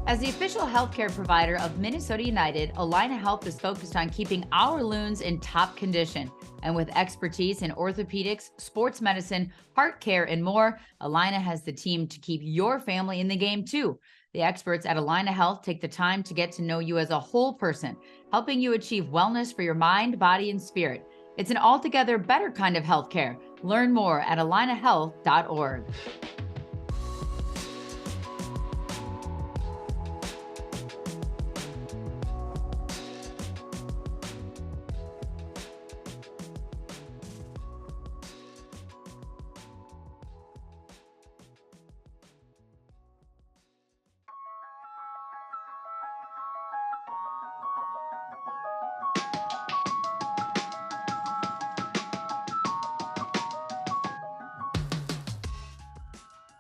As the official healthcare provider of Minnesota United, Allina Health is focused on keeping our loons in top condition. And with expertise in orthopedics, sports medicine, heart care, and more, Allina has the team to keep your family in the game too. The experts at Allina Health take the time to get to know you as a whole person, helping you achieve wellness for your mind, body, and spirit. It's an altogether better kind of healthcare. Learn more at allinahealth.org.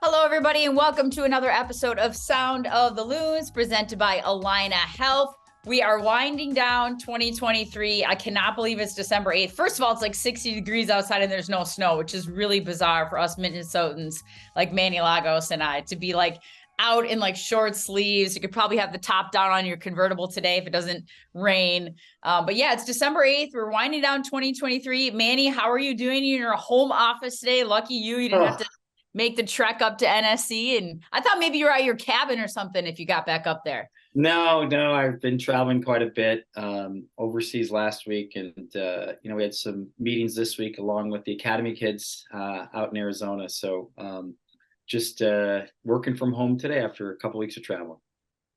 Hello, everybody, and welcome to another episode of Sound of the Loons, presented by Allina Health. We are winding down 2023. I cannot believe it's December 8th. First of all, it's like 60 degrees outside and there's no snow, which is really bizarre for us Minnesotans like Manny Lagos and I to be like out in like short sleeves. You could probably have the top down on your convertible today if it doesn't rain. But yeah, it's December 8th. We're winding down 2023. Manny, how are you doing? You're in your home office today. Lucky you. You didn't have to make the trek up to NSC. And I thought maybe you were at your cabin or something if you got back up there. No, I've been traveling quite a bit overseas last week. And, we had some meetings this week along with the Academy kids out in Arizona. So just working from home today after a couple of weeks of travel.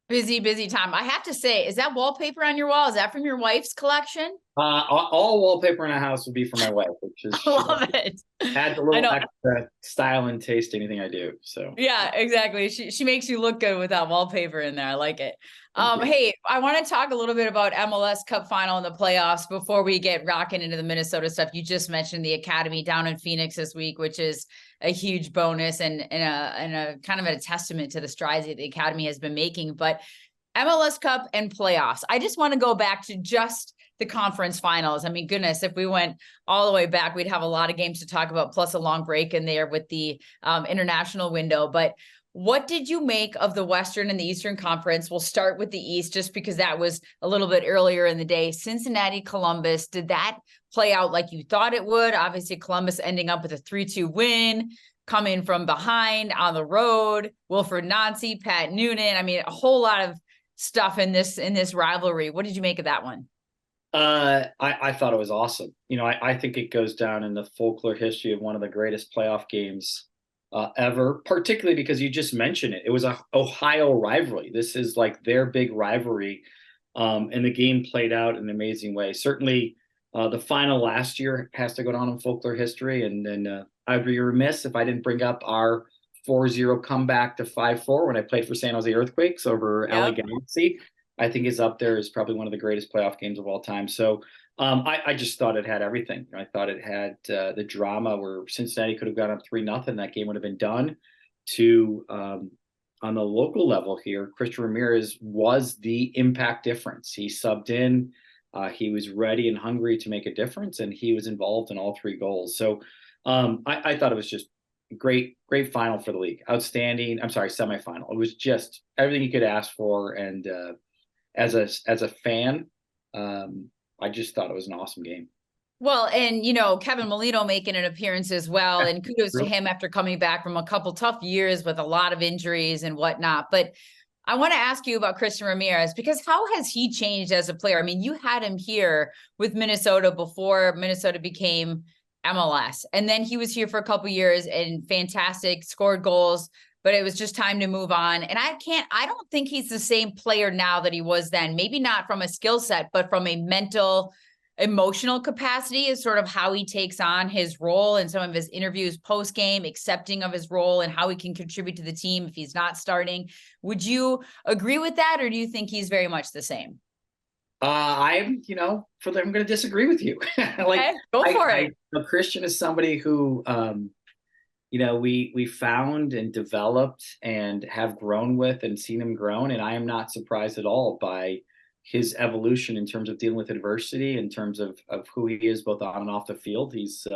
Busy time. I have to say, is that wallpaper on your wall? Is that from your wife's collection? All wallpaper in a house would be for my wife, which is I love it. Adds a little extra style and taste to anything I do. So yeah, exactly. She makes you look good with that wallpaper in there. I like it. Hey, I want to talk a little bit about MLS Cup final and the playoffs before we get rocking into the Minnesota stuff. You just mentioned the Academy down in Phoenix this week, which is a huge bonus and a kind of a testament to the strides that the Academy has been making. But MLS Cup and playoffs, I just want to go back to just the conference finals. I mean, goodness, if we went all the way back, we'd have a lot of games to talk about, plus a long break in there with the international window. But what did you make of the Western and the Eastern Conference? We'll start with the East just because that was a little bit earlier in the day. Cincinnati, Columbus, did that play out like you thought it would? Obviously, Columbus ending up with a 3-2 win, coming from behind on the road. Wilfred Nancy, Pat Noonan. I mean, a whole lot of stuff in this rivalry. What did you make of that one? I thought it was awesome. I think it goes down in the folklore history of one of the greatest playoff games ever, particularly because you just mentioned it. It was a Ohio rivalry. This is like their big rivalry. And the game played out in an amazing way. Certainly the final last year has to go down in folklore history. And then I'd be remiss if I didn't bring up our 4-0 comeback to 5-4 when I played for San Jose Earthquakes over LA Galaxy. I think is up there as probably one of the greatest playoff games of all time. So I just thought it had everything. I thought it had the drama where Cincinnati could have gone up 3-0. That game would have been done. To on the local level here, Christian Ramirez was the impact difference. He subbed in. He was ready and hungry to make a difference, and he was involved in all 3 goals. So I thought it was just great final for the league. Outstanding. I'm sorry, semifinal. It was just everything you could ask for. And as a fan, I just thought it was an awesome game. Well, and, Kevin Molino making an appearance as well. And kudos to him after coming back from a couple tough years with a lot of injuries and whatnot. But I want to ask you about Christian Ramirez, because how has he changed as a player? I mean, you had him here with Minnesota before Minnesota became MLS. And then he was here for a couple years and fantastic, scored goals, but it was just time to move on. And I don't think he's the same player now that he was then. Maybe not from a skill set, but from a mental, emotional capacity is sort of how he takes on his role in some of his interviews post-game, accepting of his role and how he can contribute to the team if he's not starting. Would you agree with that, or do you think he's very much the same? I'm going to disagree with you. Okay, go for it. Christian is somebody who, we found and developed and have grown with and seen him grown. And I am not surprised at all by his evolution in terms of dealing with adversity, in terms of who he is, both on and off the field. He's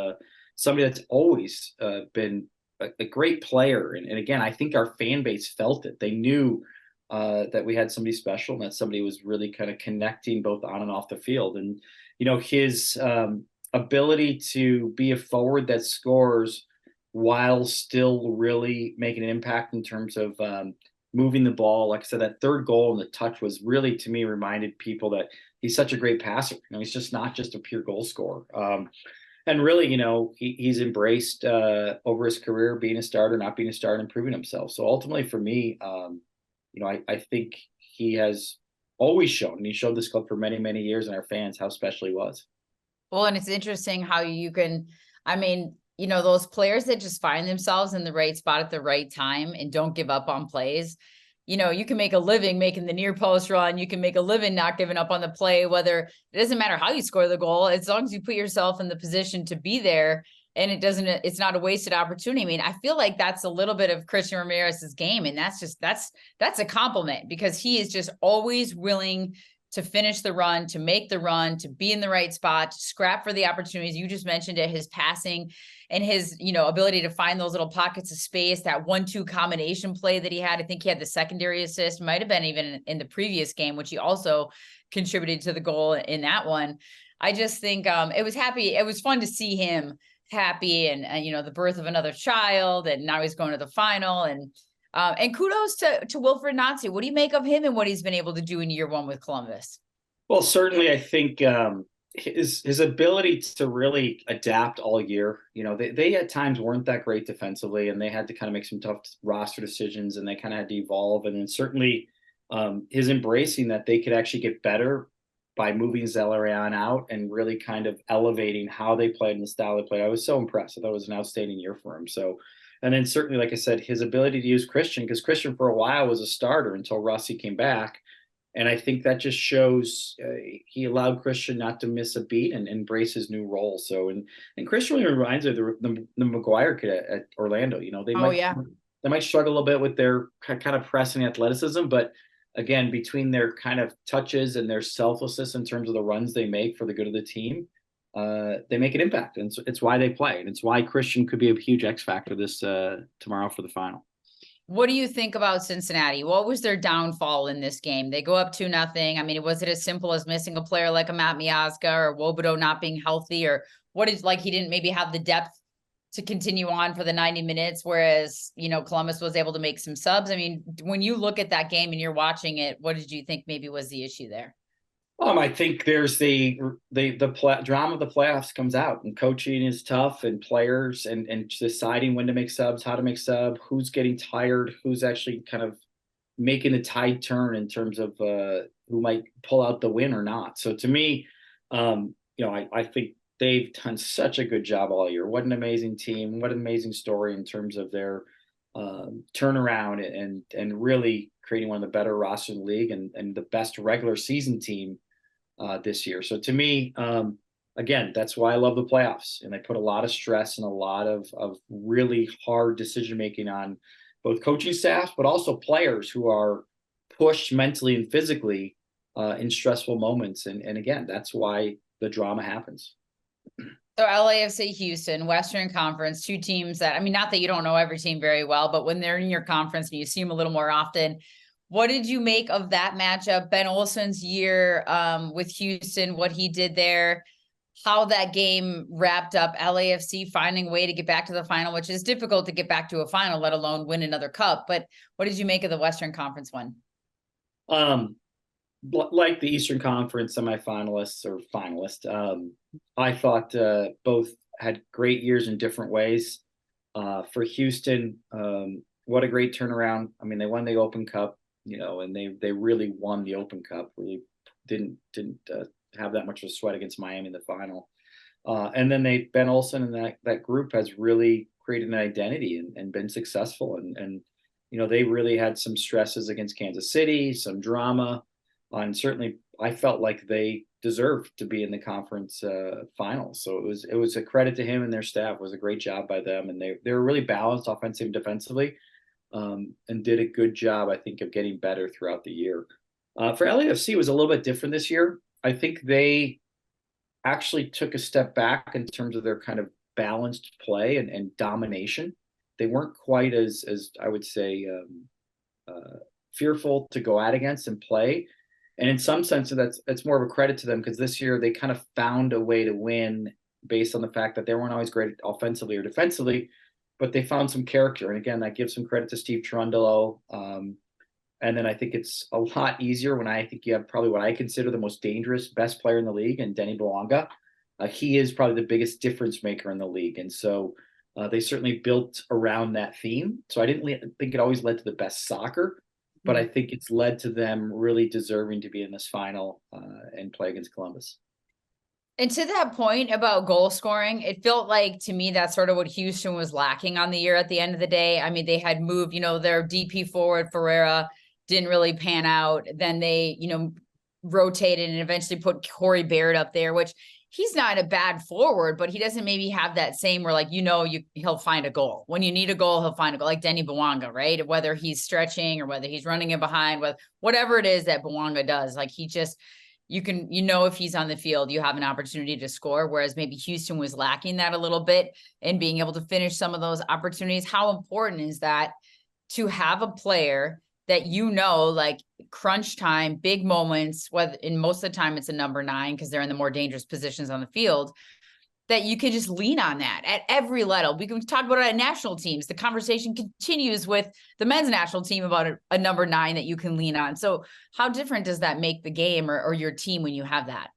somebody that's always been a great player. And again, I think our fan base felt it. They knew that we had somebody special and that somebody was really kind of connecting both on and off the field. And, his ability to be a forward that scores while still really making an impact in terms of moving the ball. Like I said, that third goal and the touch was really, to me, reminded people that he's such a great passer. He's just not just a pure goal scorer. And really, he's embraced over his career being a starter, not being a starter, and proving himself. So ultimately, for me, I think he has always shown, and he showed this club for many, many years, and our fans how special he was. Well, and it's interesting how you can, those players that just find themselves in the right spot at the right time and don't give up on plays. You can make a living making the near post run. You can make a living not giving up on the play, whether it doesn't matter how you score the goal, as long as you put yourself in the position to be there and it's not a wasted opportunity. I feel like that's a little bit of Christian Ramirez's game. And that's a compliment, because he is just always willing to finish the run, to make the run, to be in the right spot, to scrap for the opportunities. You just mentioned it, his passing and his, ability to find those little pockets of space, that 1-2 combination play that he had. I think he had the secondary assist, might've been even in the previous game, which he also contributed to the goal in that one. I just think it was fun to see him happy and the birth of another child, and now he's going to the final, and kudos to Wilfred Nancy. What do you make of him and what he's been able to do in year one with Columbus? Well, certainly, I think his ability to really adapt all year. They at times weren't that great defensively, and they had to kind of make some tough roster decisions, and they kind of had to evolve. And then certainly his embracing that they could actually get better by moving Zelarayan out and really kind of elevating how they played and the style they played. I was so impressed. I thought it was an outstanding year for him. So, and then certainly, like I said, his ability to use Christian, because Christian for a while was a starter until Rossi came back. And I think that just shows he allowed Christian not to miss a beat and embrace his new role. So, and Christian really reminds me of the McGuire kid at Orlando. They might struggle a little bit with their kind of pressing athleticism, but again, between their kind of touches and their selflessness in terms of the runs they make for the good of the team, they make an impact. And it's why they play. And it's why Christian could be a huge X factor this tomorrow for the final. What do you think about Cincinnati? What was their downfall in this game? They go up 2-0. Was it as simple as missing a player like a Matt Miazga or Wobodo not being healthy, or what is, like, he didn't maybe have the depth to continue on for the 90 minutes, whereas, Columbus was able to make some subs? When you look at that game and you're watching it, what did you think maybe was the issue there? I think there's the drama of the playoffs comes out, and coaching is tough, and players and deciding when to make subs, how to make sub, who's getting tired, who's actually kind of making the tide turn in terms of who might pull out the win or not. So to me, I think they've done such a good job all year. What an amazing team! What an amazing story in terms of their turnaround and really creating one of the better rosters in the league and the best regular season team this year. So to me, again, that's why I love the playoffs. And they put a lot of stress and a lot of really hard decision making on both coaching staff, but also players who are pushed mentally and physically in stressful moments. And again, that's why the drama happens. So LAFC Houston, Western Conference, two teams that, not that you don't know every team very well, but when they're in your conference and you see them a little more often, what did you make of that matchup? Ben Olsen's year with Houston, what he did there, how that game wrapped up, LAFC finding a way to get back to the final, which is difficult to get back to a final, let alone win another cup. But what did you make of the Western Conference one? Like the Eastern Conference semifinalists or finalists, I thought both had great years in different ways. For Houston, what a great turnaround. They won the Open Cup, and they really won the Open Cup. Really didn't have that much of a sweat against Miami in the final. And then Ben Olsen and that group has really created an identity and been successful. And they really had some stresses against Kansas City, some drama. And certainly I felt like they deserved to be in the conference finals. So it was a credit to him and their staff. It was a great job by them. And they were really balanced offensively and defensively, and did a good job, I think, of getting better throughout the year. For LAFC, it was a little bit different this year. I think they actually took a step back in terms of their kind of balanced play and domination. They weren't quite as I would say, fearful to go out against and play. And in some sense, that's more of a credit to them, because this year they kind of found a way to win based on the fact that they weren't always great offensively or defensively, but they found some character. And again, that gives some credit to Steve Cherundolo. And then I think it's a lot easier when I think you have probably what I consider the most dangerous, best player in the league, and Denny Bouanga. He is probably the biggest difference maker in the league. And so they certainly built around that theme. So I didn't think it always led to the best soccer, but I think it's led to them really deserving to be in this final and play against Columbus. And to that point about goal scoring, it felt like to me that's sort of what Houston was lacking on the year at the end of the day. I mean, they had moved, their DP forward, Ferreira, didn't really pan out. Then they, rotated and eventually put Corey Baird up there, which he's not a bad forward, but he doesn't maybe have that same where he'll find a goal. When you need a goal, he'll find a goal, like Denny Bouanga, right? Whether he's stretching or whether he's running in behind, whatever it is that Bouanga does, like he just, if he's on the field, you have an opportunity to score. Whereas maybe Houston was lacking that a little bit in being able to finish some of those opportunities. How important is that to have a player that, like crunch time, big moments, whether in most of the time it's a number 9 because they're in the more dangerous positions on the field, that you could just lean on that at every level. We can talk about it at national teams. The conversation continues with the men's national team about a number 9 that you can lean on. So how different does that make the game or your team when you have that?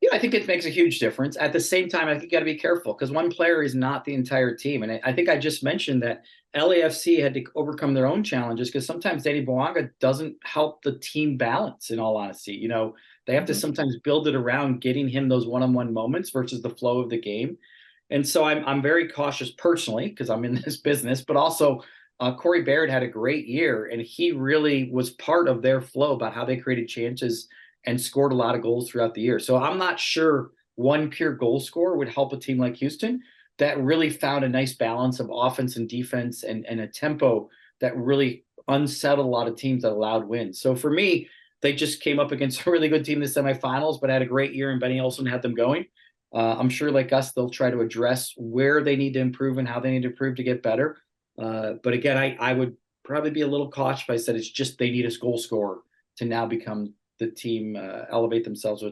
Yeah, I think it makes a huge difference. At the same time, I think you got to be careful because one player is not the entire team. And I think I just mentioned that LAFC had to overcome their own challenges because sometimes Denny Bouanga doesn't help the team balance, in all honesty. They have to sometimes build it around getting him those one-on-one moments versus the flow of the game. And so I'm very cautious personally because I'm in this business, but also Corey Baird had a great year and he really was part of their flow about how they created chances and scored a lot of goals throughout the year. So I'm not sure one pure goal scorer would help a team like Houston that really found a nice balance of offense and defense and a tempo that really unsettled a lot of teams that allowed wins. So for me, they just came up against a really good team in the semifinals, but had a great year, and Benny Olsen had them going. I'm sure like us, they'll try to address where they need to improve and how they need to improve to get better. But again, I would probably be a little cautious if I said it's just they need a goal scorer to now become the team, elevate themselves to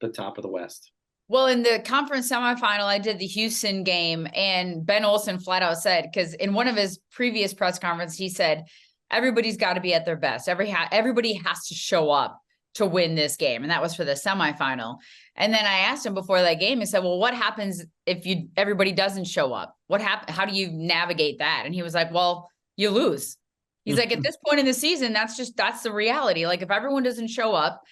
the top of the West. Well, in the conference semifinal, I did the Houston game, and Ben Olsen flat out said, because in one of his previous press conferences, he said, everybody's got to be at their best. Everybody has to show up to win this game. And that was for the semifinal. And then I asked him before that game, he said, well, what happens if everybody doesn't show up? How do you navigate that? And he was like, well, you lose. He's like, at this point in the season, that's the reality. Like if everyone doesn't show up,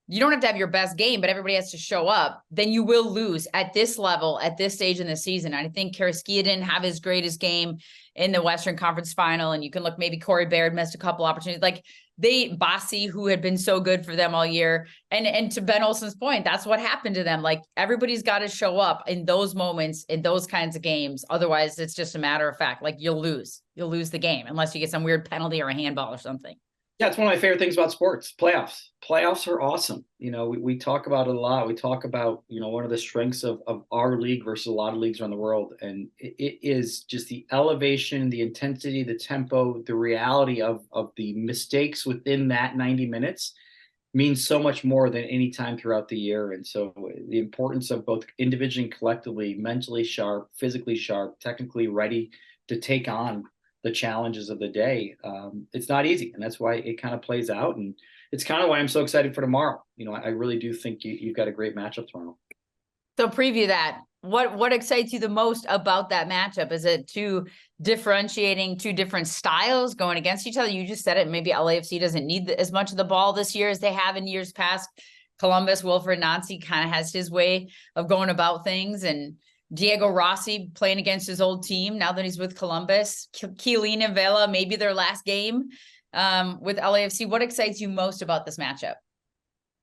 you don't have to have your best game, but everybody has to show up, then you will lose at this level, at this stage in the season. I think Carrasquilla didn't have his greatest game in the Western Conference final. And you can look, maybe Corey Baird missed a couple opportunities. Like Bassi, who had been so good for them all year. And to Ben Olsen's point, that's what happened to them. Like everybody's got to show up in those moments, in those kinds of games. Otherwise, it's just a matter of fact, like you'll lose the game unless you get some weird penalty or a handball or something. Yeah, it's one of my favorite things about sports. Playoffs are awesome. We talk about it a lot. We talk about, one of the strengths of our league versus a lot of leagues around the world. And it is just the elevation, the intensity, the tempo, the reality of the mistakes within that 90 minutes means so much more than any time throughout the year. And so the importance of both individually and collectively, mentally sharp, physically sharp, technically ready to take on the challenges of the day. It's not easy. And that's why it kind of plays out. And it's kind of why I'm so excited for tomorrow. I really do think you've got a great matchup tomorrow. So preview that. What excites you the most about that matchup? Is it differentiating two different styles going against each other? You just said it. Maybe LAFC doesn't need as much of the ball this year as they have in years past. Columbus, Wilfred Nancy kind of has his way of going about things. And Diego Rossi playing against his old team now that he's with Columbus. Chiellini and Vela, maybe their last game with LAFC. What excites you most about this matchup?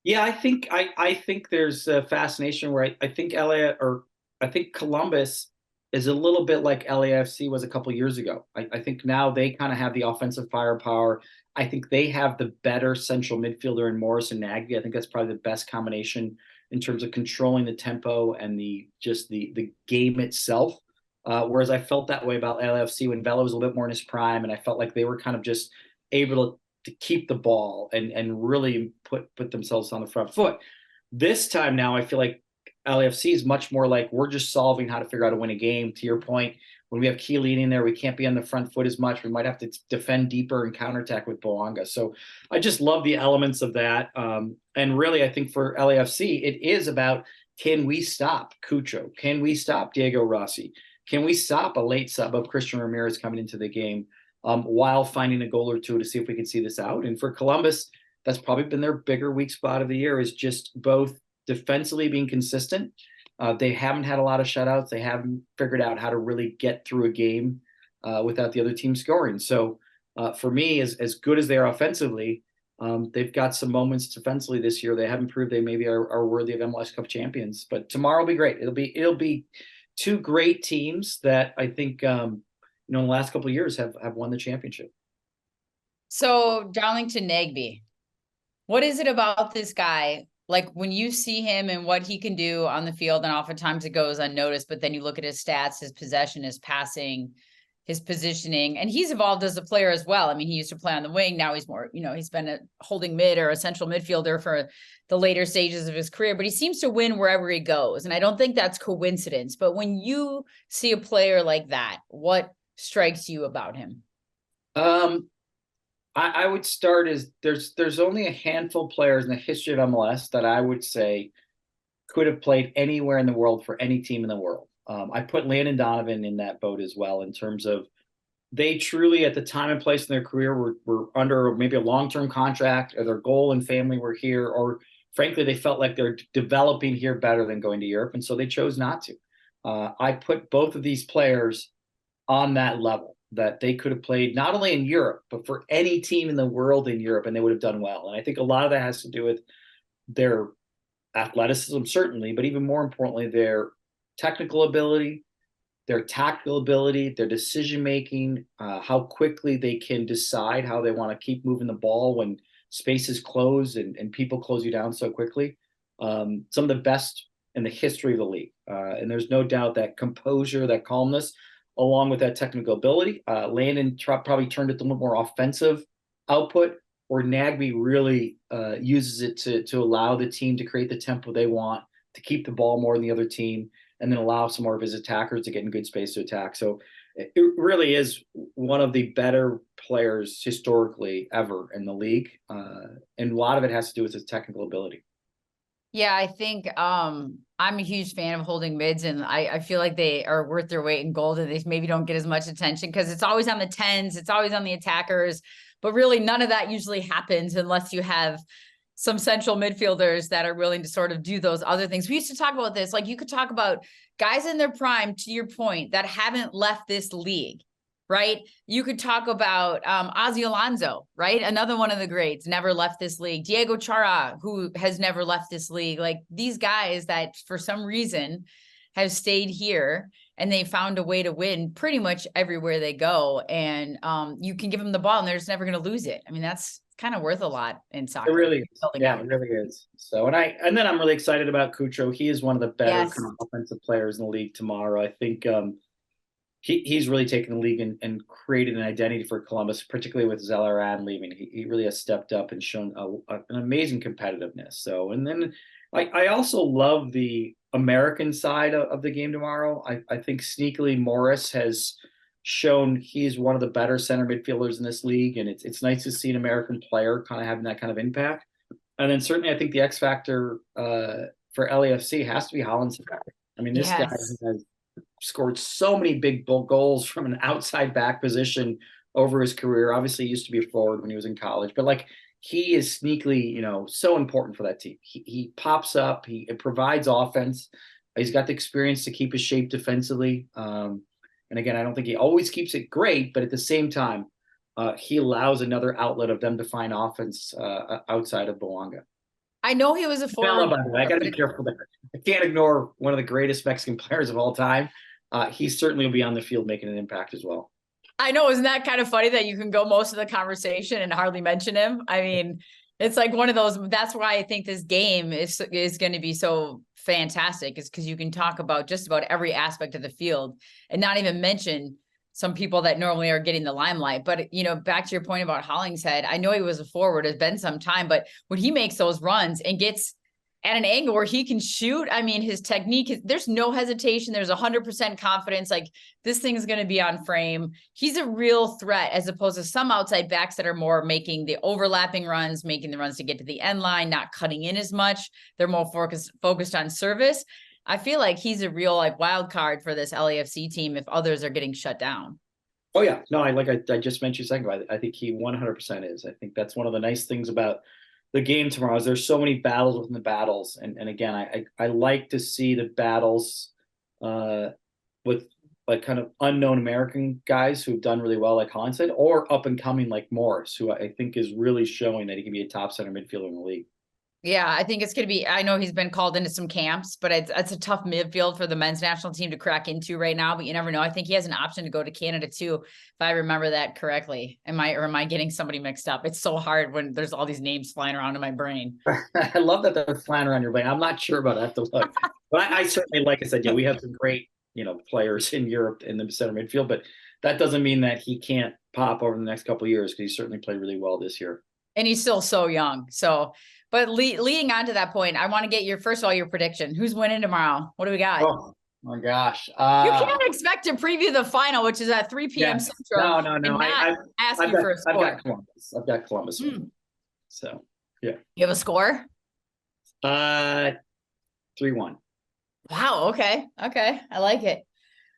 Yeah, I think there's a fascination where I think Columbus is a little bit like LAFC was a couple years ago. I think now they kind of have the offensive firepower. I think they have the better central midfielder in Morris and Nagy. I think that's probably the best combination in terms of controlling the tempo and the game itself. Whereas I felt that way about LAFC when Vela was a little bit more in his prime, and I felt like they were kind of just able to to keep the ball and really put themselves on the front foot. This time now, I feel like LAFC is much more like we're just solving how to figure out how to win a game. To your point, when we have Keelan in there, we can't be on the front foot as much. We might have to defend deeper and counterattack with Boanga. So I just love the elements of that. And really, I think for LAFC, it is about, can we stop Cucho? Can we stop Diego Rossi? Can we stop a late sub of Christian Ramirez coming into the game while finding a goal or two to see if we can see this out? And for Columbus, that's probably been their bigger weak spot of the year, is just both defensively being consistent. They haven't had a lot of shutouts. They haven't figured out how to really get through a game without the other team scoring. So for me, as good as they are offensively, they've got some moments defensively this year. They haven't proved they maybe are worthy of MLS Cup champions. But tomorrow will be great. It'll be two great teams that I think in the last couple of years have won the championship. So Darlington Nagbe, what is it about this guy? Like when you see him and what he can do on the field, and oftentimes it goes unnoticed, but then you look at his stats, his possession, his passing, his positioning, and he's evolved as a player as well. I mean, he used to play on the wing. Now he's more, he's been a holding mid or a central midfielder for the later stages of his career, but he seems to win wherever he goes. And I don't think that's coincidence, but when you see a player like that, what strikes you about him? I would start as there's only a handful of players in the history of MLS that I would say could have played anywhere in the world for any team in the world. I put Landon Donovan in that boat as well, in terms of they truly, at the time and place in their career, were under maybe a long-term contract, or their goal and family were here, or frankly, they felt like they're developing here better than going to Europe, and so they chose not to. I put both of these players on that level, that they could have played not only in Europe, but for any team in the world in Europe, and they would have done well. And I think a lot of that has to do with their athleticism, certainly, but even more importantly, their technical ability, their tactical ability, their decision-making, how quickly they can decide how they want to keep moving the ball when spaces close and people close you down so quickly. Some of the best in the history of the league. And there's no doubt that composure, that calmness, along with that technical ability. Landon probably turned it to a little more offensive output, where Nagbe really uses it to allow the team to create the tempo they want, to keep the ball more than the other team, and then allow some more of his attackers to get in good space to attack. So it really is one of the better players historically ever in the league. And a lot of it has to do with his technical ability. Yeah, I think I'm a huge fan of holding mids, and I feel like they are worth their weight in gold, and they maybe don't get as much attention because it's always on the 10s, it's always on the attackers, but really none of that usually happens unless you have some central midfielders that are willing to sort of do those other things. We used to talk about this, like you could talk about guys in their prime, to your point, that haven't left this league. Right? You could talk about Ozzy Alonso, right? Another one of the greats, never left this league. Diego Chara, who has never left this league. Like these guys that for some reason have stayed here, and they found a way to win pretty much everywhere they go. And you can give them the ball and they're just never going to lose it. I mean, that's kind of worth a lot in soccer. It really is. Yeah, it really is. So, and then I'm really excited about Cucho. He is one of the better kind of offensive players in the league tomorrow. I think he's really taken the league and created an identity for Columbus, particularly with Zellaran leaving. He really has stepped up and shown an amazing competitiveness. So, and then I also love the American side of the game tomorrow. I think sneakily Morris has shown he's one of the better center midfielders in this league, and it's nice to see an American player kind of having that kind of impact. And then certainly I think the X factor for LAFC has to be Holland. I mean, this guy has scored so many big goals from an outside back position over his career. Obviously, he used to be a forward when he was in college, but like he is sneakily, so important for that team. He pops up, he provides offense. He's got the experience to keep his shape defensively. And again, I don't think he always keeps it great, but at the same time, he allows another outlet of them to find offense outside of Boanga. I know he was a forward. By the way, I got to be careful there. I can't ignore one of the greatest Mexican players of all time. He certainly will be on the field making an impact as well. I know. Isn't that kind of funny that you can go most of the conversation and hardly mention him? I mean, it's like one of those, that's why I think this game is going to be so fantastic, is because you can talk about just about every aspect of the field and not even mention some people that normally are getting the limelight. But, you know, back to your point about Hollingshead, I know he was a forward, it's been some time, but when he makes those runs and gets at an angle where he can shoot, I mean, his technique, there's no hesitation. There's 100% confidence. Like, this thing is going to be on frame. He's a real threat, as opposed to some outside backs that are more making the overlapping runs, making the runs to get to the end line, not cutting in as much. They're more focused on service. I feel like he's a real like wild card for this LAFC team if others are getting shut down. Oh yeah, no, I just mentioned a second ago. I think he 100% is. I think that's one of the nice things about the game tomorrow is there's so many battles within the battles, and again, I like to see the battles with like kind of unknown American guys who've done really well, like Hansen, or up and coming like Morris, who I think is really showing that he can be a top center midfielder in the league. Yeah, I think it's going to be, I know he's been called into some camps, but it's a tough midfield for the men's national team to crack into right now, but you never know. I think he has an option to go to Canada too, if I remember that correctly. Am I getting somebody mixed up? It's so hard when there's all these names flying around in my brain. I love that they're flying around your brain. I'm not sure about it. I have to look. But I certainly, like I said, yeah, we have some great, players in Europe in the center midfield, but that doesn't mean that he can't pop over the next couple of years, because he certainly played really well this year. And he's still so young. So, but leading on to that point, I want to get first of all, your prediction. Who's winning tomorrow? What do we got? Oh my gosh. You can't expect to preview the final, which is at 3 p.m. Central. No. I've I've got Columbus. So, yeah. You have a score? 3-1. Wow. Okay. I like it.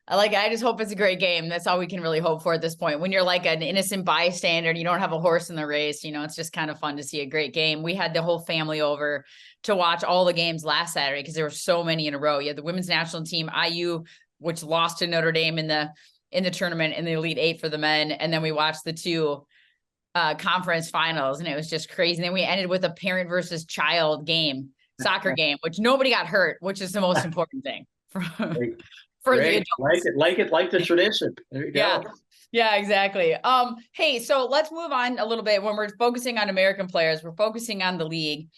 I just hope it's a great game. That's all we can really hope for at this point. When you're like an innocent bystander and you don't have a horse in the race, it's just kind of fun to see a great game. We had the whole family over to watch all the games last Saturday because there were so many in a row. You had the women's national team, IU, which lost to Notre Dame in the tournament in the Elite Eight for the men. And then we watched the two conference finals, and it was just crazy. And then we ended with a parent versus child game, soccer game, which nobody got hurt, which is the most important thing. For the adults. Like the tradition. There you go. Yeah, exactly. Hey, so let's move on a little bit. When we're focusing on American players, we're focusing on the league.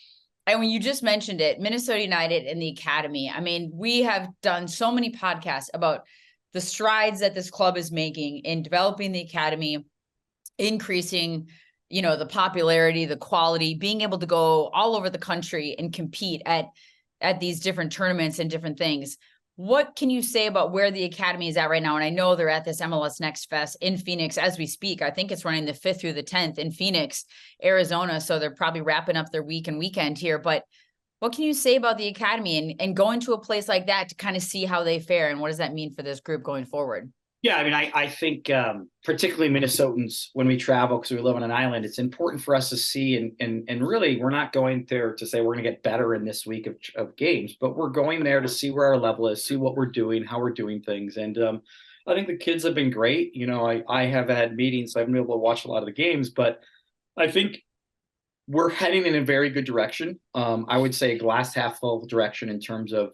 And when you just mentioned it, Minnesota United and the academy, I mean, we have done so many podcasts about the strides that this club is making in developing the academy, increasing, the popularity, the quality, being able to go all over the country and compete at these different tournaments and different things. What can you say about where the academy is at right now? And I know they're at this MLS Next Fest in Phoenix as we speak. I think it's running the 5th through the 10th in Phoenix, Arizona. So they're probably wrapping up their week and weekend here. But what can you say about the academy and going to a place like that to kind of see how they fare? And what does that mean for this group going forward? Yeah, I mean, I think particularly Minnesotans, when we travel, because we live on an island, it's important for us to see and really, we're not going there to say we're going to get better in this week of games, but we're going there to see where our level is, see what we're doing, how we're doing things. And I think the kids have been great. I have had meetings, so I haven't been able to watch a lot of the games, but I think we're heading in a very good direction. I would say glass half full direction in terms of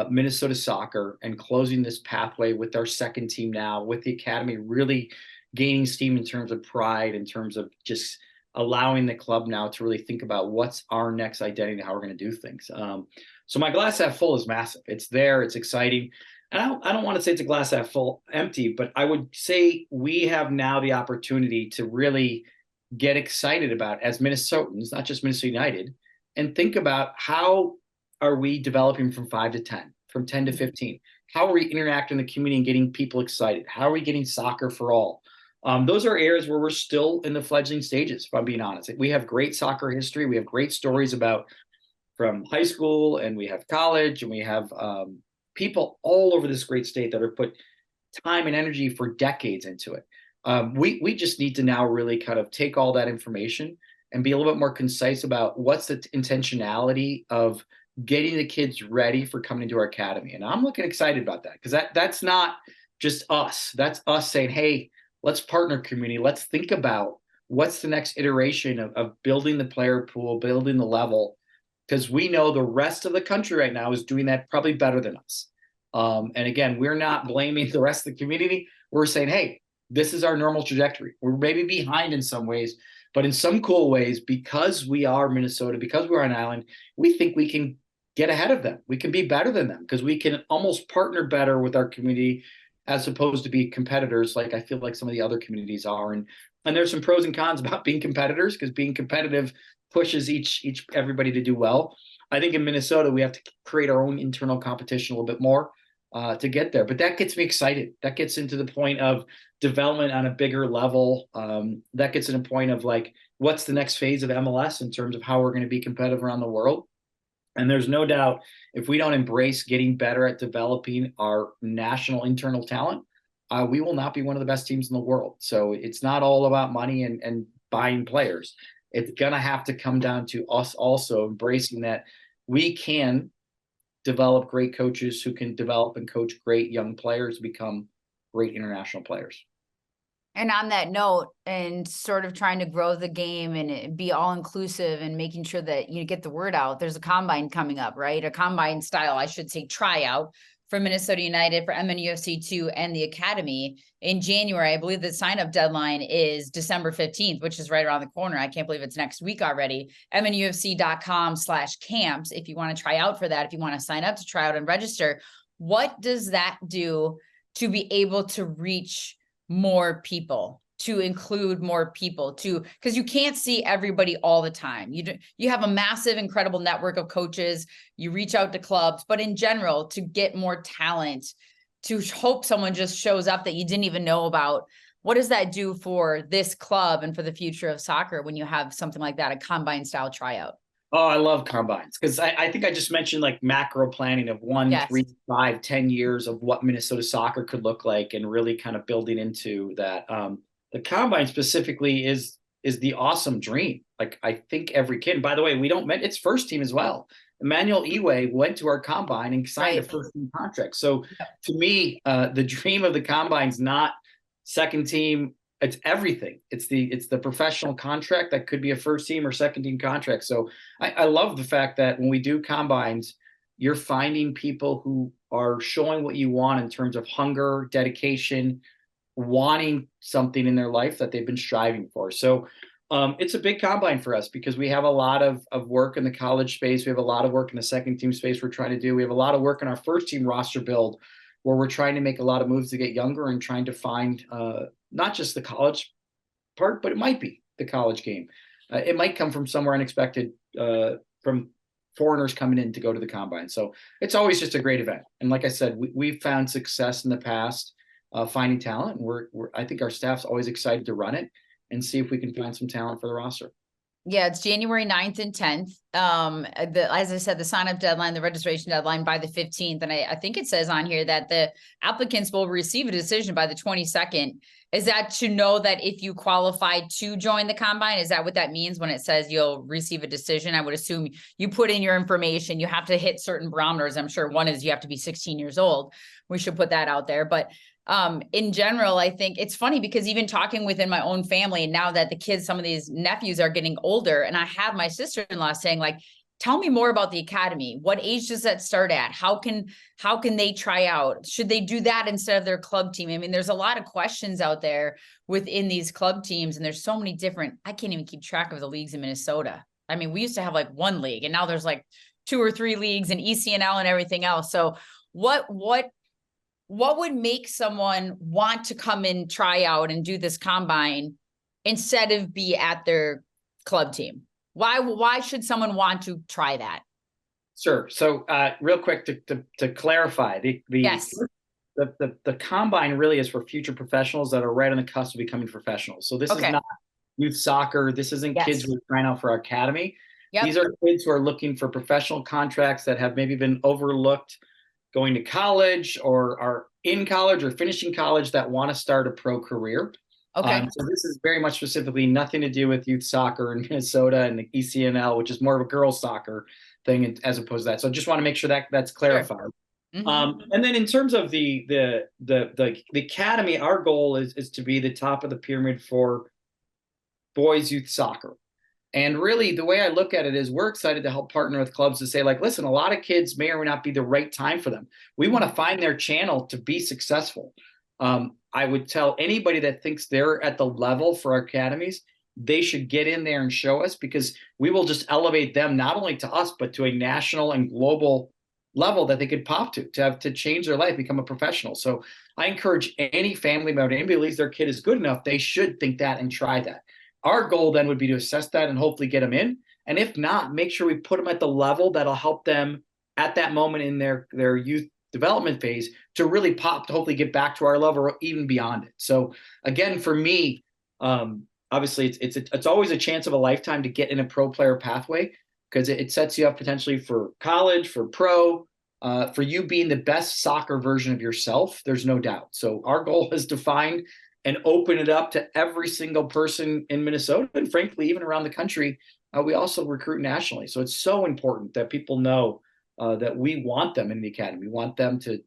Minnesota soccer and closing this pathway with our second team now, with the academy really gaining steam in terms of pride, in terms of just allowing the club now to really think about what's our next identity, how we're going to do things. So my glass half full is massive. It's there. It's exciting. And I don't want to say it's a glass half full empty, but I would say we have now the opportunity to really get excited about, as Minnesotans, not just Minnesota United, and think about how are we developing from 5 to 10, from 10 to 15? How are we interacting in the community and getting people excited? How are we getting soccer for all? Those are areas where we're still in the fledgling stages, if I'm being honest. We have great soccer history. We have great stories about from high school, and we have college, and we have people all over this great state that have put time and energy for decades into it. We just need to now really kind of take all that information and be a little bit more concise about what's the intentionality of getting the kids ready for coming into our academy. And I'm looking excited about that, because that's not just us. That's us saying, hey, let's partner community. Let's think about what's the next iteration of building the player pool, building the level, because we know the rest of the country right now is doing that probably better than us. And again, we're not blaming the rest of the community. We're saying, hey, this is our normal trajectory. We're maybe behind in some ways, but in some cool ways, because we are Minnesota, because we're an island, we think we can get ahead of them. We can be better than them, because we can almost partner better with our community as opposed to be competitors like I feel like some of the other communities are. And there's some pros and cons about being competitors, because being competitive pushes everybody to do well. I think in Minnesota we have to create our own internal competition a little bit more to get there. But that gets me excited. That gets into the point of development on a bigger level. That gets in a point of like, what's the next phase of MLS in terms of how we're going to be competitive around the world? And there's no doubt, if we don't embrace getting better at developing our national internal talent, we will not be one of the best teams in the world. So it's not all about money and buying players. It's going to have to come down to us also embracing that we can develop great coaches who can develop and coach great young players to become great international players. And on that note, and sort of trying to grow the game and be all inclusive and making sure that you get the word out, there's a combine coming up, right? A combine style, I should say, tryout for Minnesota United, for MNUFC 2 and the Academy in January. I believe the sign-up deadline is December 15th, which is right around the corner. I can't believe it's next week already. MNUFC.com/camps if you want to try out for that, if you want to sign up to try out and register. What does that do to be able to reach more people, to include more people, because you can't see everybody all the time. You have a massive, incredible network of coaches. You reach out to clubs, but in general, to get more talent, to hope someone just shows up that you didn't even know about. What does that do for this club and for the future of soccer when you have something like that, a combine style tryout? Oh, I love combines, because I think I just mentioned like macro planning of 1, Yes. 3, 5, 10 years of what Minnesota soccer could look like, and really kind of building into that. The combine specifically is the awesome dream. Like, I think every kid, by the way, it's first team as well. Emmanuel Iwe went to our combine and signed a first team contract. So to me, the dream of the combine is not second team. It's everything. It's the professional contract that could be a first team or second team contract. So I love the fact that when we do combines, you're finding people who are showing what you want in terms of hunger, dedication, wanting something in their life that they've been striving for. So it's a big combine for us, because we have a lot of work in the college space. We have a lot of work in the second team space we're trying to do. We have a lot of work in our first team roster build, where we're trying to make a lot of moves to get younger and trying to find not just the college part, but it might be the college game. It might come from somewhere unexpected, from foreigners coming in to go to the combine. So it's always just a great event. And like I said, we've found success in the past finding talent. And I think our staff's always excited to run it and see if we can find some talent for the roster. Yeah, it's January 9th and 10th. As I said, the sign-up deadline, the registration deadline by the 15th. And I think it says on here that the applicants will receive a decision by the 22nd. Is that to know that if you qualified to join the combine? Is that what that means when it says you'll receive a decision? I would assume you put in your information. You have to hit certain barometers. I'm sure one is you have to be 16 years old. We should put that out there. But in general, I think it's funny, because even talking within my own family, now that the kids, some of these nephews are getting older, and I have my sister-in-law saying, like, tell me more about the academy. What age does that start at? How can they try out? Should they do that instead of their club team? I mean, there's a lot of questions out there within these club teams, and there's so many different, I can't even keep track of the leagues in Minnesota. I mean, we used to have like one league, and now there's like 2 or 3 leagues and ECNL and everything else. So what would make someone want to come and try out and do this combine instead of be at their club team? Why should someone want to try that? Sure. So real quick to clarify, Yes. The combine really is for future professionals that are right on the cusp of becoming professionals. So this is not youth soccer. This isn't kids who are trying out for our academy. Yep. These are kids who are looking for professional contracts that have maybe been overlooked going to college, or are in college or finishing college, that want to start a pro career. Okay. So this is very much specifically nothing to do with youth soccer in Minnesota and the ECNL, which is more of a girls soccer thing as opposed to that. So I just want to make sure that that's clarified. Sure. Mm-hmm. And then in terms of the academy, our goal is to be the top of the pyramid for boys youth soccer. And really, the way I look at it is we're excited to help partner with clubs to say, like, listen, a lot of kids may or may not be the right time for them. We want to find their channel to be successful. I would tell anybody that thinks they're at the level for our academies, they should get in there and show us, because we will just elevate them not only to us, but to a national and global level that they could pop to change their life, become a professional. So I encourage any family member, anybody believes their kid is good enough, they should think that and try that. Our goal then would be to assess that and hopefully get them in. And if not, make sure we put them at the level that'll help them at that moment in their youth development phase to really pop, to hopefully get back to our level or even beyond it. So again, for me, obviously it's always a chance of a lifetime to get in a pro player pathway, because it sets you up potentially for college, for pro, for you being the best soccer version of yourself. There's no doubt. So our goal is to find and open it up to every single person in Minnesota, and frankly, even around the country. We also recruit nationally. So it's so important that people know that we want them in the academy. We want them to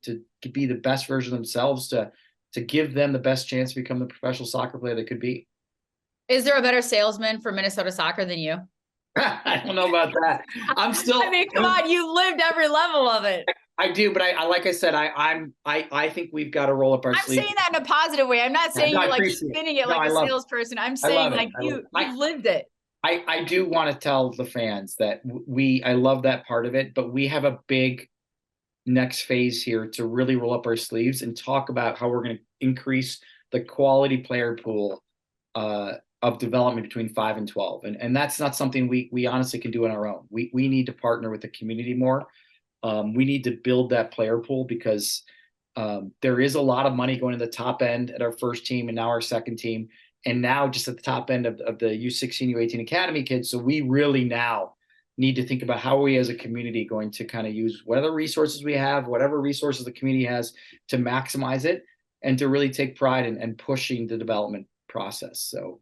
be the best version of themselves, to give them the best chance to become the professional soccer player they could be. Is there a better salesman for Minnesota soccer than you? I don't know about that. I'm still. I mean, come on, you lived every level of it. I do, but I like I said, I think we've got to roll up our sleeves. I'm saying that in a positive way. I'm not saying you're like spinning it like a salesperson. I'm saying like you've lived it. I do want to tell the fans that I love that part of it, but we have a big next phase here to really roll up our sleeves and talk about how we're going to increase the quality player pool of development between 5 and 12. And that's not something we honestly can do on our own. We need to partner with the community more. We need to build that player pool, because there is a lot of money going to the top end at our first team and now our second team, and now just at the top end of the U16, U18 academy kids. So we really now need to think about how are we as a community going to kind of use whatever resources we have, whatever resources the community has, to maximize it and to really take pride in pushing the development process. So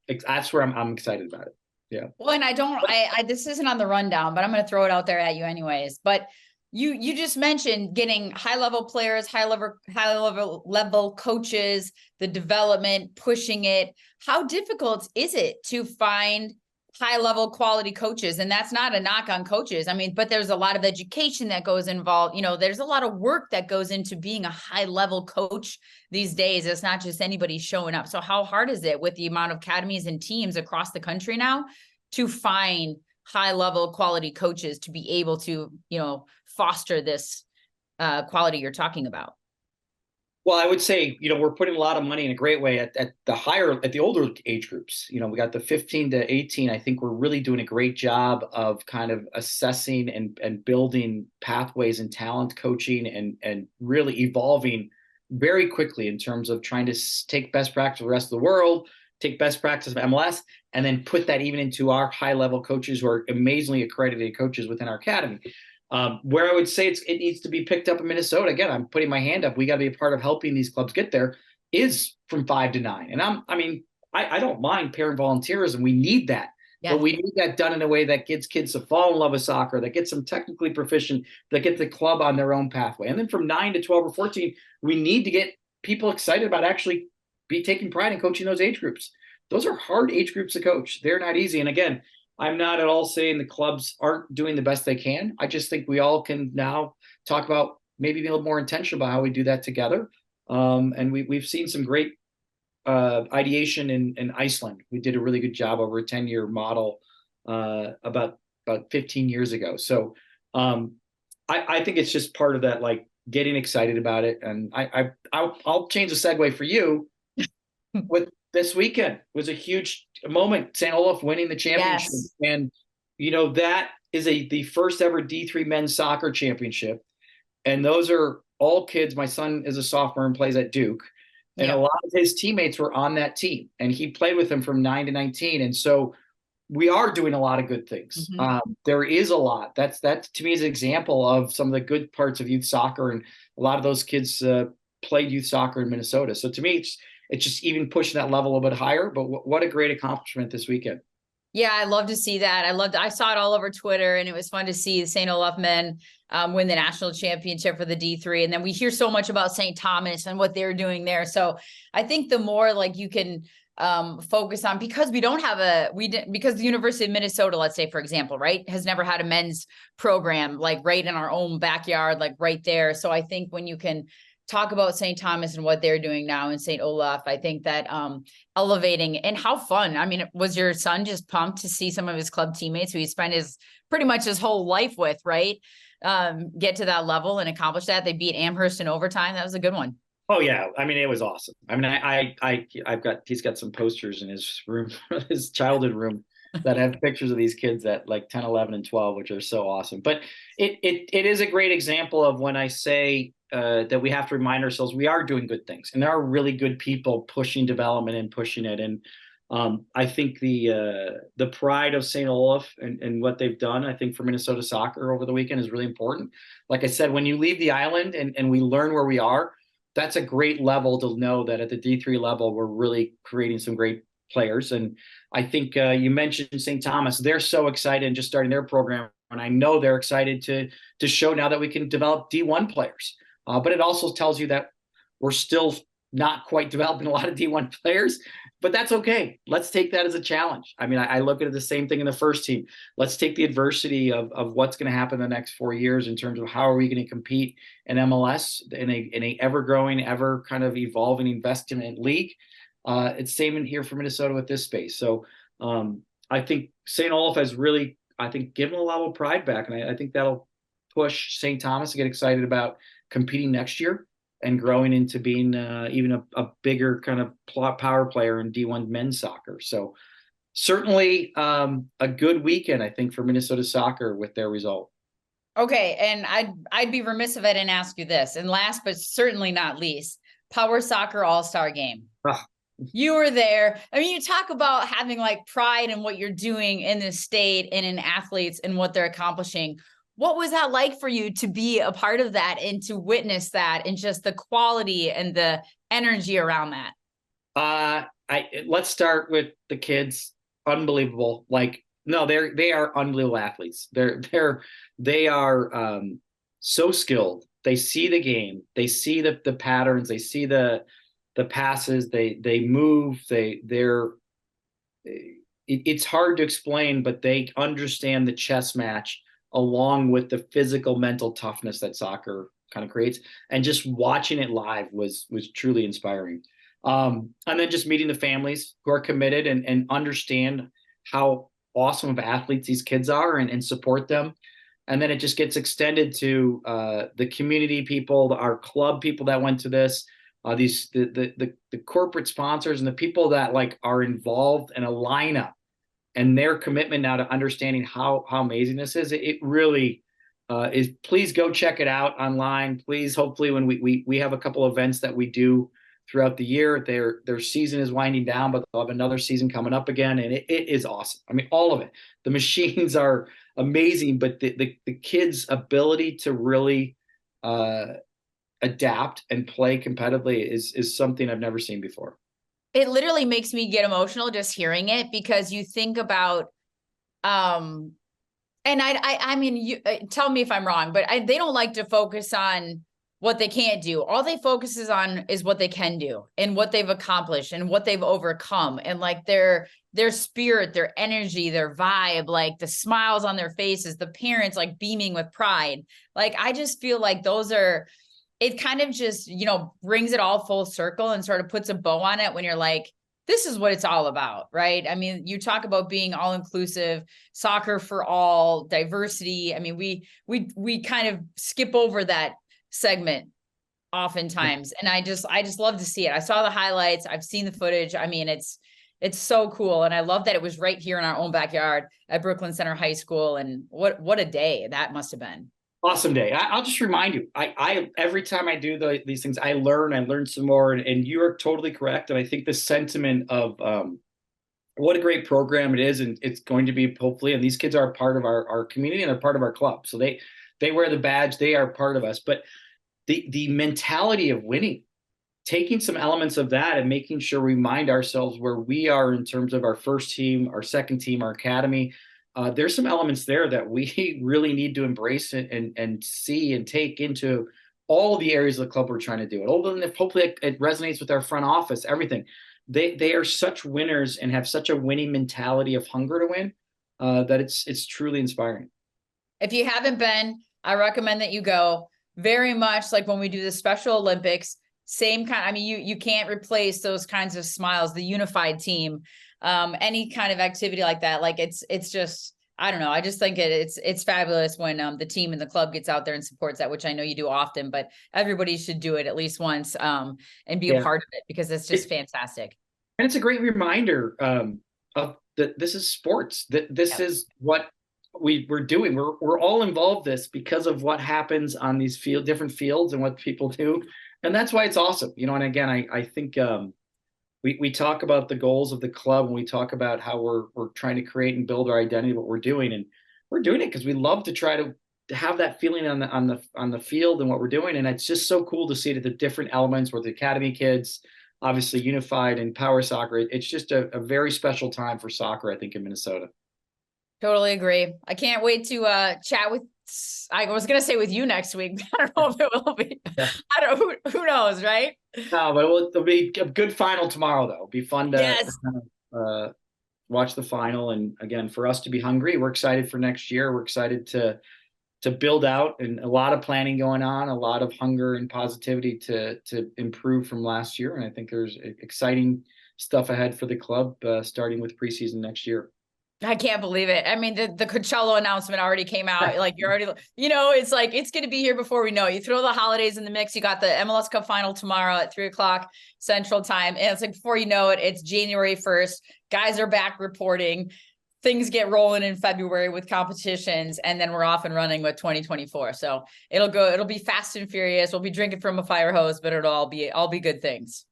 that's where I'm excited about it. Yeah. Well, and I this isn't on the rundown, but I'm going to throw it out there at you anyways. But you just mentioned getting high level players, high level coaches, the development, pushing it. How difficult is it to find high level quality coaches? And that's not a knock on coaches. I mean, but there's a lot of education that goes involved. You know, there's a lot of work that goes into being a high level coach these days. It's not just anybody showing up. So how hard is it with the amount of academies and teams across the country now to find high level quality coaches to be able to, foster this quality you're talking about? Well, I would say, we're putting a lot of money in a great way at the older age groups. We got the 15 to 18. I think we're really doing a great job of kind of assessing and building pathways and talent coaching and really evolving very quickly in terms of trying to take best practice of the rest of the world, take best practice of MLS, and then put that even into our high level coaches who are amazingly accredited coaches within our academy. Where I would say it needs to be picked up in Minnesota, again, I'm putting my hand up, we got to be a part of helping these clubs get there, is from 5 to 9. And I don't mind parent volunteerism. We need that. Yeah. But we need that done in a way that gets kids to fall in love with soccer, that gets them technically proficient, that get the club on their own pathway. And then from 9 to 12 or 14, we need to get people excited about actually be taking pride in coaching those age groups. Those are hard age groups to coach. They're not easy. And again, I'm not at all saying the clubs aren't doing the best they can. I just think we all can now talk about maybe being a little more intentional about how we do that together. And we've seen some great ideation in Iceland. We did a really good job over a 10-year model about 15 years ago. So I think it's just part of that, like getting excited about it. And I'll change the segue for you. With this weekend was a huge moment, St. Olaf winning the championship. Yes. And, that is the first ever D3 men's soccer championship. And those are all kids. My son is a sophomore and plays at Duke. And a lot of his teammates were on that team. And he played with them from 9 to 19. And so we are doing a lot of good things. Mm-hmm. There is a lot. That to me is an example of some of the good parts of youth soccer. And a lot of those kids played youth soccer in Minnesota. So to me, it's just even pushing that level a little bit higher. But what a great accomplishment this weekend. Yeah, I love to see that. I saw it all over Twitter, and it was fun to see the St. Olaf men win the national championship for the D3. And then we hear so much about St. Thomas and what they're doing there. So I think the more like you can focus on, because because the University of Minnesota, let's say, for example, right, has never had a men's program, like right in our own backyard, like right there. So I think when you can talk about St. Thomas and what they're doing now in St. Olaf. I think that elevating and how fun. I mean, was your son just pumped to see some of his club teammates who he spent pretty much his whole life with, right? Get to that level and accomplish that. They beat Amherst in overtime. That was a good one. Oh yeah, I mean it was awesome. I mean he's got some posters in his room, his childhood room, that have pictures of these kids at like 10, 11, and 12, which are so awesome. But it is a great example of when I say that we have to remind ourselves we are doing good things, and there are really good people pushing development and pushing it. And I think the pride of St. Olaf and what they've done, I think for Minnesota soccer over the weekend is really important. Like I said, when you leave the island and we learn where we are, that's a great level to know that at the D3 level, we're really creating some great players. And I think you mentioned St. Thomas. They're so excited and just starting their program. And I know they're excited to show now that we can develop D1 players. But it also tells you that we're still not quite developing a lot of D1 players, but that's okay. Let's take that as a challenge. I mean, I look at it the same thing in the first team. Let's take the adversity of what's going to happen in the next 4 years in terms of how are we going to compete in MLS in a ever growing, ever kind of evolving investment league. It's same in here for Minnesota with this space. So I think St. Olaf has really, I think, given a level of pride back, and I think that'll push St. Thomas to get excited about competing next year and growing into being even a bigger kind of power player in D1 men's soccer. So certainly a good weekend, I think, for Minnesota soccer with their result. Okay, and I'd be remiss if I didn't ask you this. And last but certainly not least, Power Soccer All-Star Game. You were there. I mean, you talk about having like pride in what you're doing in the state and in athletes and what they're accomplishing. What was that like for you to be a part of that and to witness that and just the quality and the energy around that? Let's start with the kids. Unbelievable. Like, no, they are unbelievable athletes. They are so skilled. They see the game. They see the patterns. They see the passes. They move. It's hard to explain, but they understand the chess match along with the physical, mental toughness that soccer kind of creates. And just watching it live was truly inspiring. And then just meeting the families who are committed and understand how awesome of athletes these kids are and support them. And then it just gets extended to the community people, our club people that went to this, the corporate sponsors and the people that like are involved in a lineup. And their commitment now to understanding how amazing this is, it really is. Please go check it out online. Please, hopefully, when we have a couple of events that we do throughout the year, their season is winding down, but they'll have another season coming up again, and it is awesome. I mean, all of it. The machines are amazing, but the kids' ability to really adapt and play competitively is something I've never seen before. It literally makes me get emotional just hearing it, because you think about, and I mean, you tell me if I'm wrong, but they don't like to focus on what they can't do. All they focuses on is what they can do and what they've accomplished and what they've overcome. And like their spirit, their energy, their vibe, like the smiles on their faces, the parents like beaming with pride. Like, I just feel like it kind of just, brings it all full circle and sort of puts a bow on it when you're like, this is what it's all about, right? I mean, you talk about being all inclusive, soccer for all, diversity. I mean, we kind of skip over that segment oftentimes. And I just love to see it. I saw the highlights. I've seen the footage. I mean, it's so cool. And I love that it was right here in our own backyard at Brooklyn Center High School. And what a day that must've been. Awesome day. I'll just remind you, I every time I do these things, I learn some more, and you are totally correct. And I think the sentiment of what a great program it is, and it's going to be hopefully, and these kids are a part of our community and they're part of our club. So they wear the badge, they are part of us. But the mentality of winning, taking some elements of that and making sure we remind ourselves where we are in terms of our first team, our second team, our academy. There's some elements there that we really need to embrace and see and take into all the areas of the club we're trying to do it. Hopefully it resonates with our front office, everything. They are such winners and have such a winning mentality of hunger to win that it's truly inspiring. If you haven't been, I recommend that you go. very much like when we do the Special Olympics, same kind. I mean, you can't replace those kinds of smiles, the unified team, any kind of activity like that. Like it's just, I don't know. I just think it's fabulous when the team and the club gets out there and supports that, which I know you do often, but everybody should do it at least once and be a part of it, because it's just fantastic. And it's a great reminder of that this is sports. That this is what we're doing. We're all involved this because of what happens on these different fields and what people do. And that's why it's awesome. You know, and again, I think we talk about the goals of the club, and we talk about how we're trying to create and build our identity, what we're doing. And we're doing it because we love to try to have that feeling on the field and what we're doing. And it's just so cool to see that the different elements with the academy kids, obviously unified, and power soccer. It's just a very special time for soccer, I think, in Minnesota. Totally agree. I can't wait to chat with, I was going to say with you next week, but I don't know if it will be. Yeah. Who knows, right? No, but it'll be a good final tomorrow, though. It'll be fun to watch the final. And again, for us to be hungry, we're excited for next year. We're excited to build out, and a lot of planning going on, a lot of hunger and positivity to improve from last year. And I think there's exciting stuff ahead for the club, starting with preseason next year. I can't believe it. I mean, the Coachella announcement already came out. Like, you're already, it's like, it's going to be here before we know it. You throw the holidays in the mix. You got the MLS Cup final tomorrow at 3:00 Central Time. And it's like, before you know it, it's January 1st. Guys are back reporting. Things get rolling in February with competitions, and then we're off and running with 2024. So it'll be fast and furious. We'll be drinking from a fire hose, but it'll all be good things.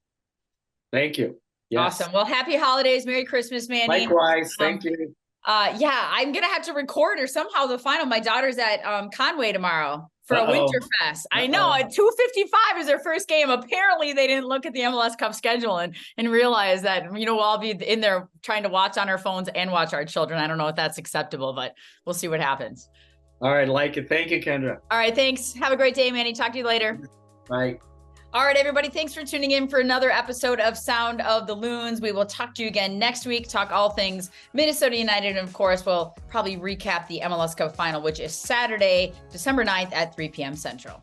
Thank you. Yes. Awesome. Well, happy holidays. Merry Christmas, Manny. Likewise. Thank you. Yeah, I'm going to have to record or somehow the final. My daughter's at Conway tomorrow for a winter fest. I know at 2:55 is their first game. Apparently they didn't look at the MLS Cup schedule and realize that, we'll all be in there trying to watch on our phones and watch our children. I don't know if that's acceptable, but we'll see what happens. All right. Like it. Thank you, Kyndra. All right. Thanks. Have a great day, Manny. Talk to you later. Bye. All right, everybody. Thanks for tuning in for another episode of Sound of the Loons. We will talk to you again next week, talk all things Minnesota United. And of course, we'll probably recap the MLS Cup final, which is Saturday, December 9th at 3 p.m. Central.